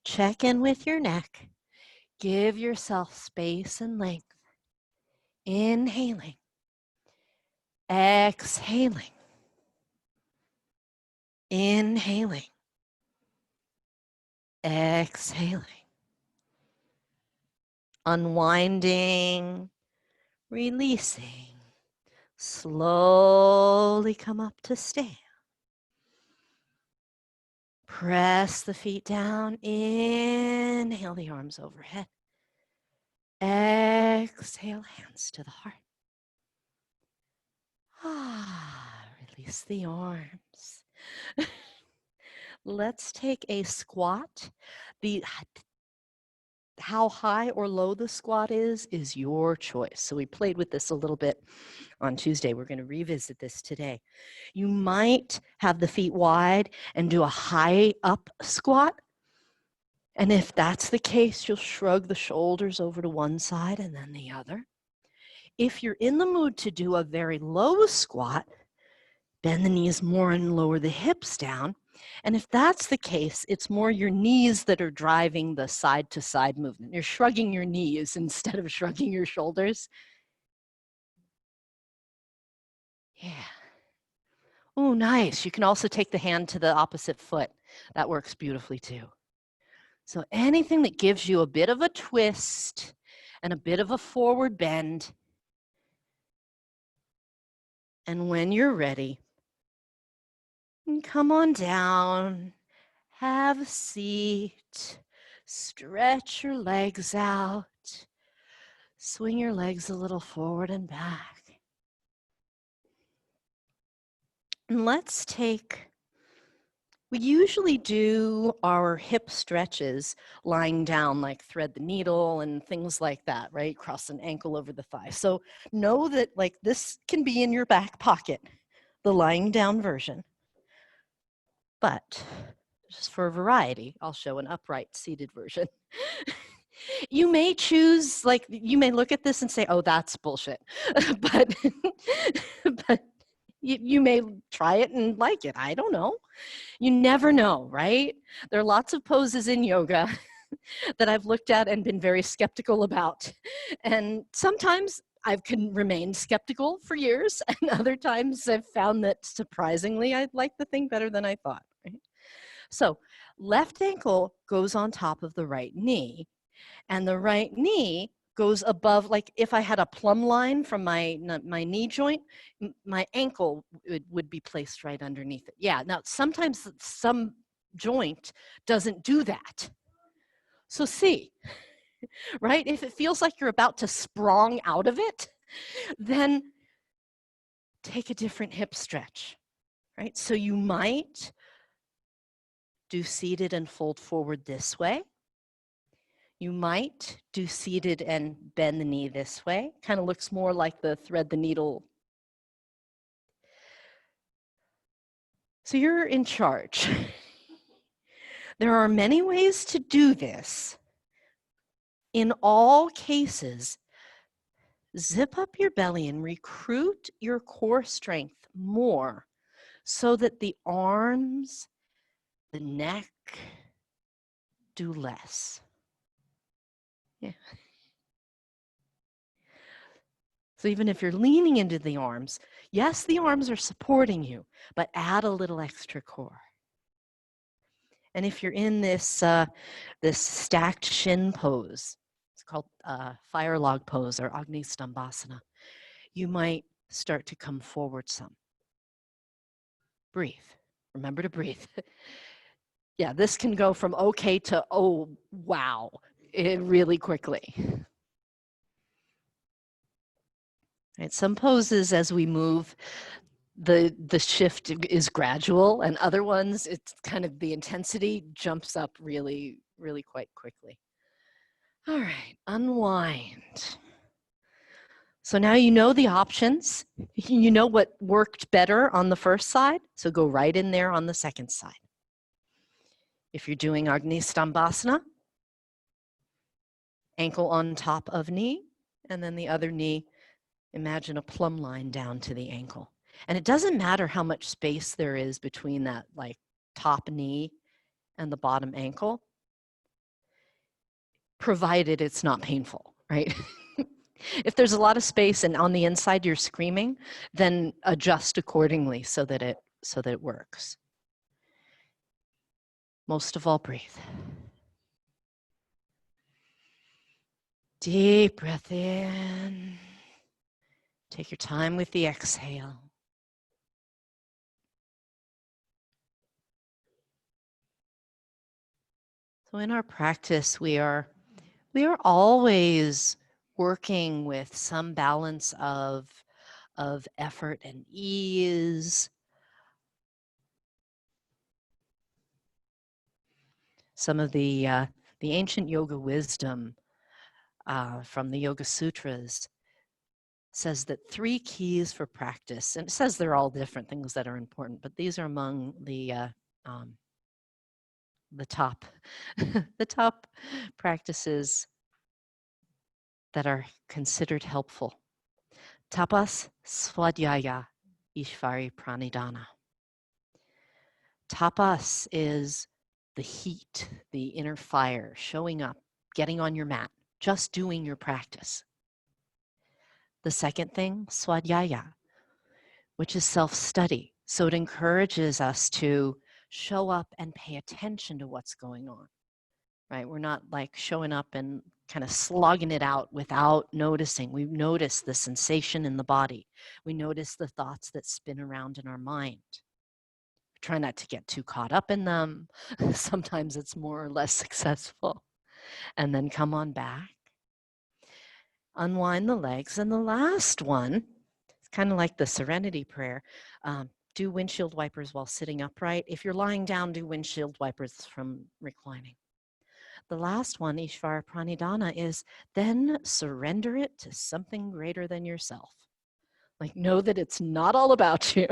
Check in with your neck. Give yourself space and length. Inhaling. Exhaling. Inhaling. Exhaling. Unwinding. Releasing. Slowly come up to stand. Press the feet down. Inhale the arms overhead. Exhale, hands to the heart. Release the arms. Let's take a squat. How high or low the squat is your choice. So we played with this a little bit on Tuesday. We're going to revisit this today. You might have the feet wide and do a high up squat. And if that's the case, you'll shrug the shoulders over to one side and then the other. If you're in the mood to do a very low squat, bend the knees more and lower the hips down. And if that's the case, it's more your knees that are driving the side to side movement. You're shrugging your knees instead of shrugging your shoulders. Yeah. Oh, nice. You can also take the hand to the opposite foot. That works beautifully too. So anything that gives you a bit of a twist and a bit of a forward bend. And when you're ready, come on down, have a seat, stretch your legs out, swing your legs a little forward and back. And let's take, we usually do our hip stretches lying down, like thread the needle and things like that, right? Cross an ankle over the thigh. So know that like this can be in your back pocket, the lying down version. But just for variety, I'll show an upright seated version. You may choose, like, you may look at this and say, oh, that's bullshit. but you may try it and like it. I don't know. You never know, right? There are lots of poses in yoga that I've looked at and been very skeptical about. And sometimes I've remained skeptical for years, and other times I've found that surprisingly, I like the thing better than I thought. Right? So left ankle goes on top of the right knee, and the right knee goes above, like if I had a plumb line from my knee joint, my ankle would be placed right underneath it. Yeah, now sometimes some joint doesn't do that. So see, right? If it feels like you're about to sprong out of it, then take a different hip stretch, right? So you might do seated and fold forward this way. You might do seated and bend the knee this way. Kind of looks more like the thread the needle. So you're in charge. There are many ways to do this. In all cases, zip up your belly and recruit your core strength more so that the arms, the neck do less. Yeah. So even if you're leaning into the arms, yes, the arms are supporting you, but add a little extra core. And if you're in this, this stacked shin pose, it's called fire log pose or Agni Stambhasana, you might start to come forward some. Breathe. Remember to breathe. Yeah, this can go from okay to oh, wow, really quickly. Right, some poses as we move, the shift is gradual, and other ones, it's kind of the intensity jumps up really, really quite quickly. All right, unwind. So now you know the options. You know what worked better on the first side, so go right in there on the second side. If you're doing Agni Stambhasana, ankle on top of knee, and then the other knee, imagine a plumb line down to the ankle. And it doesn't matter how much space there is between that like top knee and the bottom ankle, provided it's not painful, right? If there's a lot of space and on the inside you're screaming, then adjust accordingly so that it works. Most of all, breathe. Deep breath in. Take your time with the exhale. So in our practice, we are always working with some balance of effort and ease. Some of the ancient yoga wisdom from the Yoga Sutras says that 3 keys for practice, and it says they're all different things that are important, but these are among the top the top practices that are considered helpful. Tapas, Swadhyaya, Ishvari Pranidhana. Tapas is the heat, the inner fire, showing up, getting on your mat, just doing your practice. The second thing, Swadhyaya, which is self-study. So it encourages us to show up and pay attention to what's going on, right? We're not like showing up and kind of slogging it out without noticing. We notice the sensation in the body. We notice the thoughts that spin around in our mind. Try not to get too caught up in them. Sometimes it's more or less successful. And then come on back. Unwind the legs. And the last one, it's kind of like the serenity prayer. Do windshield wipers while sitting upright. If you're lying down, do windshield wipers from reclining. The last one, Ishvara Pranidhana, is then surrender it to something greater than yourself. Like, know that it's not all about you.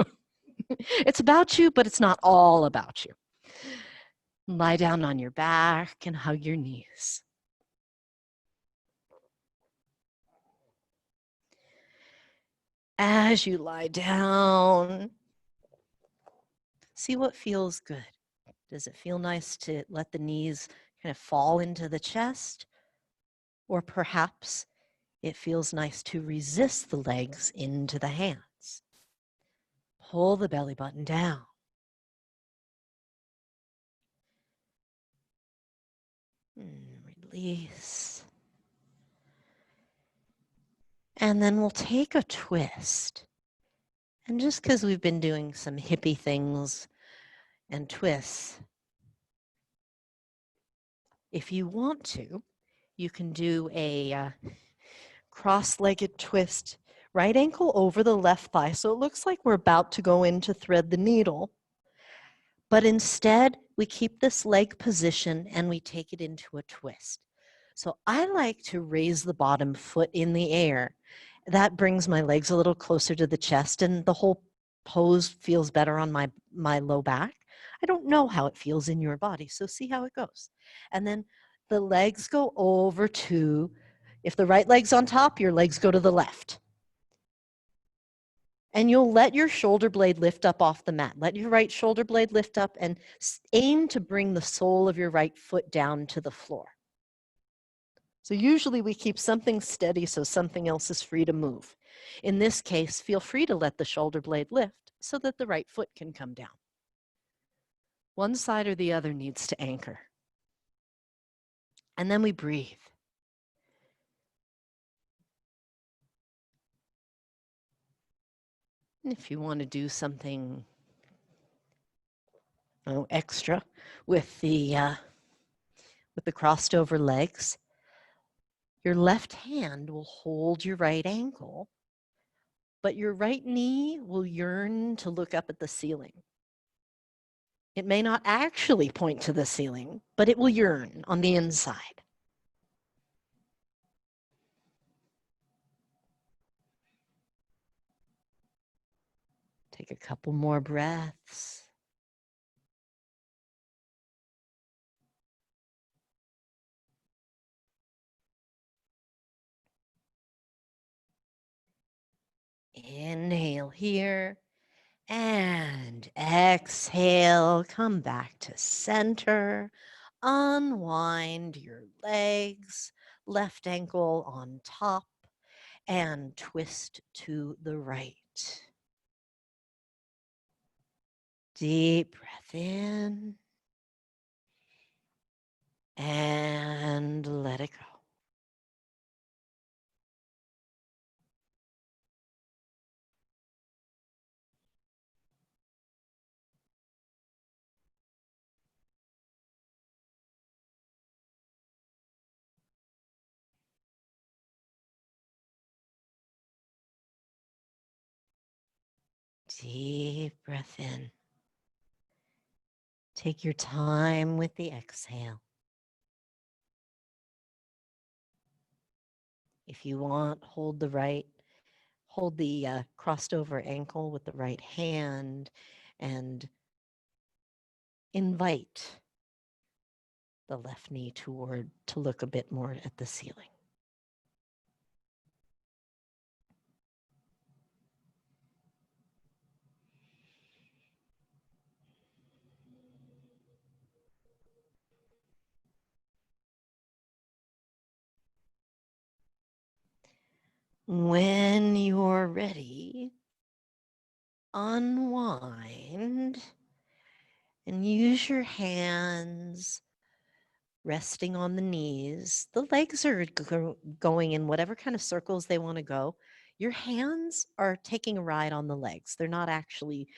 It's about you, but it's not all about you. Lie down on your back and hug your knees. As you lie down, see what feels good. Does it feel nice to let the knees kind of fall into the chest? Or perhaps it feels nice to resist the legs into the hands. Pull the belly button down. Release. And then we'll take a twist. And just because we've been doing some hippie things and twists, if you want to, you can do a cross-legged twist, right ankle over the left thigh. So it looks like we're about to go in to thread the needle. But instead, we keep this leg position and we take it into a twist. So I like to raise the bottom foot in the air. That brings my legs a little closer to the chest and the whole pose feels better on my low back. I don't know how it feels in your body, so see how it goes. And then the legs go over to, if the right leg's on top, your legs go to the left. And you'll let your shoulder blade lift up off the mat. Let your right shoulder blade lift up and aim to bring the sole of your right foot down to the floor. So usually we keep something steady so something else is free to move. In this case, feel free to let the shoulder blade lift so that the right foot can come down. One side or the other needs to anchor. And then we breathe. And if you want to do something extra with the crossed over legs, your left hand will hold your right ankle, but your right knee will yearn to look up at the ceiling. It may not actually point to the ceiling, but it will yearn on the inside. Take a couple more breaths. Inhale here and exhale. Come back to center. Unwind your legs, left ankle on top, and twist to the right. Deep breath in and let it go. Deep breath in. Take your time with the exhale. If you want, hold the crossed over ankle with the right hand and invite the left knee to look a bit more at the ceiling. When you're ready, unwind and use your hands resting on the knees. The legs are going in whatever kind of circles they want to go. Your hands are taking a ride on the legs. They're not actually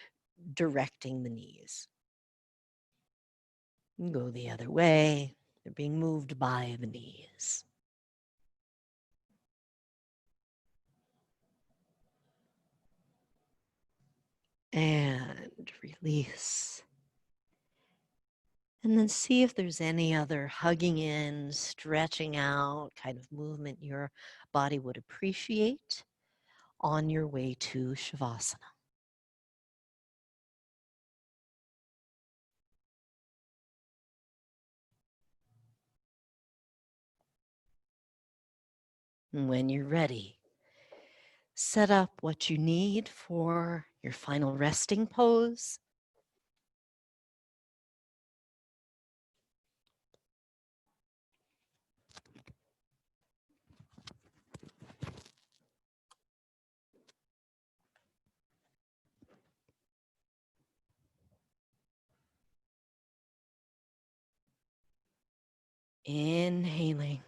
directing the knees. Go the other way. They're being moved by the knees. And release. And then see if there's any other hugging in, stretching out kind of movement your body would appreciate on your way to Shavasana. And when you're ready, set up what you need for your final resting pose. Inhaling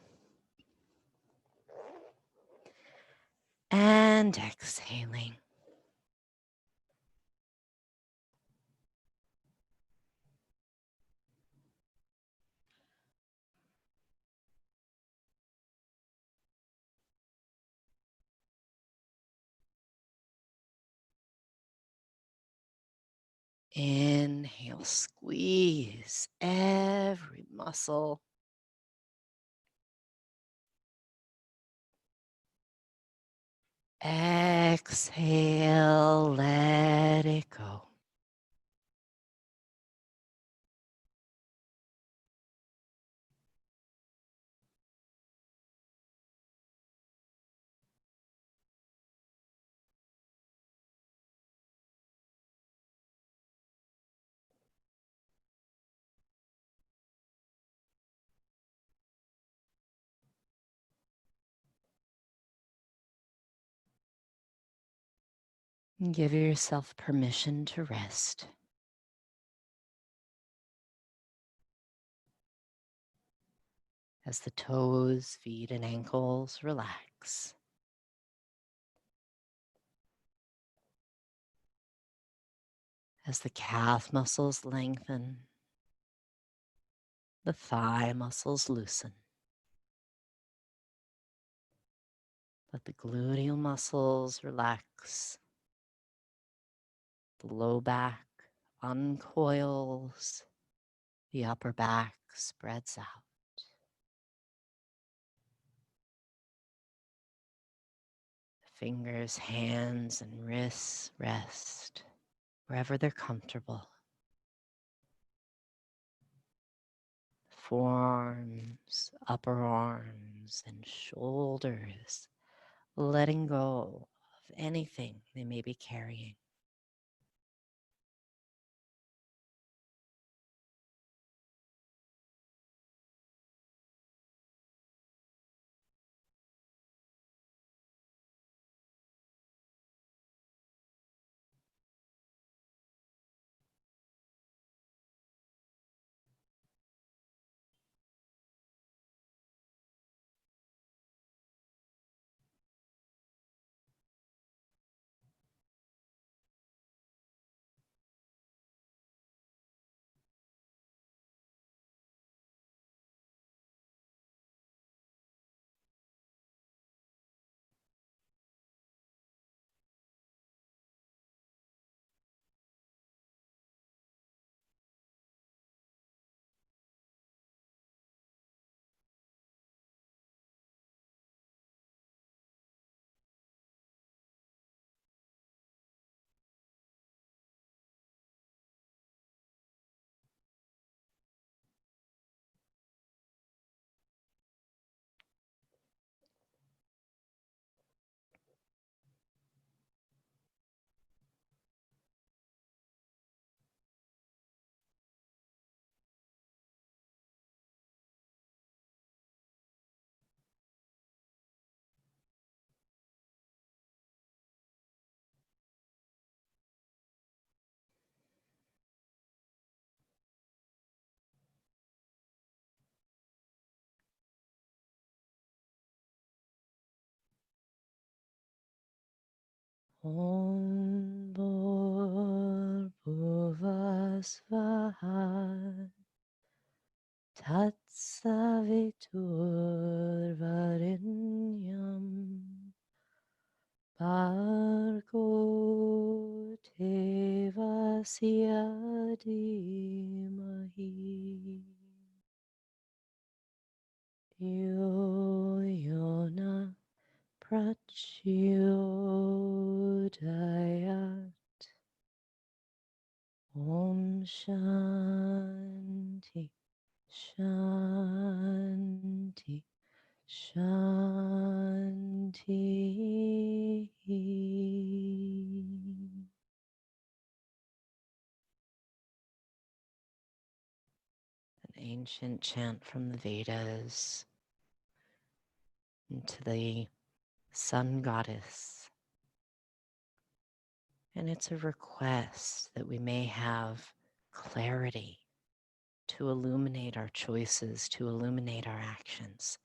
and exhaling. Inhale, squeeze every muscle. Exhale, let it go. And give yourself permission to rest. As the toes, feet, and ankles relax. As the calf muscles lengthen, the thigh muscles loosen. Let the gluteal muscles relax. The low back uncoils. The upper back spreads out. Fingers, hands, and wrists rest wherever they're comfortable. Forearms, upper arms, and shoulders, letting go of anything they may be carrying. Om Bhuvasvaha Tatsaviturvarenyam Bhargo Devasya Dhimahi Yo Yona Prachodayat. Om Shanti, Shanti, Shanti. An ancient chant from the Vedas into the sun goddess. And it's a request that we may have clarity to illuminate our choices, to illuminate our actions.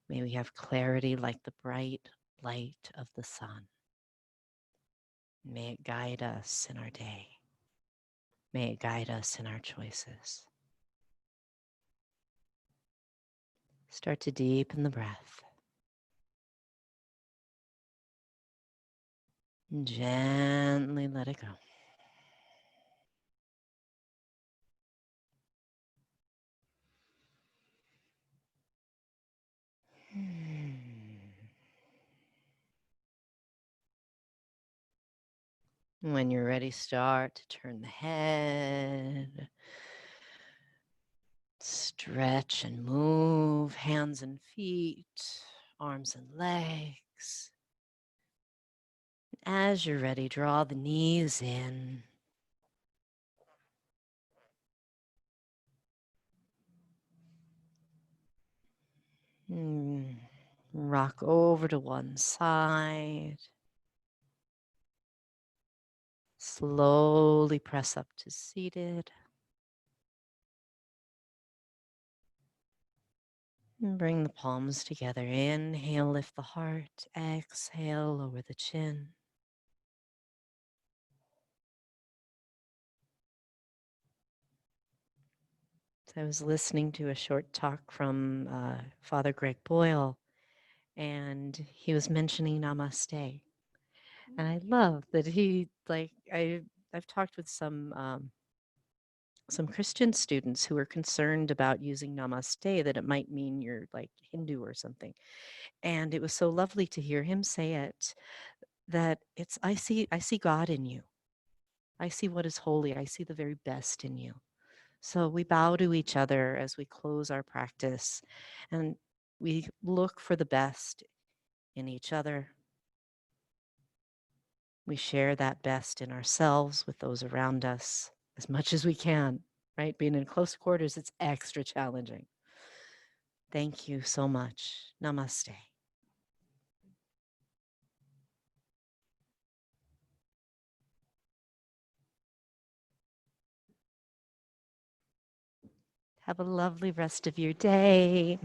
May we have clarity like the bright light of the sun. May it guide us in our day. May it guide us in our choices. Start to deepen the breath. And gently let it go. When you're ready, start to turn the head. Stretch and move hands and feet, arms and legs. As you're ready, draw the knees in. Rock over to one side. Slowly press up to seated. And bring the palms together. Inhale, lift the heart. Exhale, lower the chin. So I was listening to a short talk from Father Greg Boyle, and he was mentioning namaste. And I love that I've talked with some Christian students who are concerned about using namaste, that it might mean you're like Hindu or something. And it was so lovely to hear him say it, that it's I see God in you. I see what is holy. I see the very best in you. So we bow to each other as we close our practice, and we look for the best in each other. We share that best in ourselves with those around us as much as we can, right? Being in close quarters, it's extra challenging. Thank you so much. Namaste. Have a lovely rest of your day.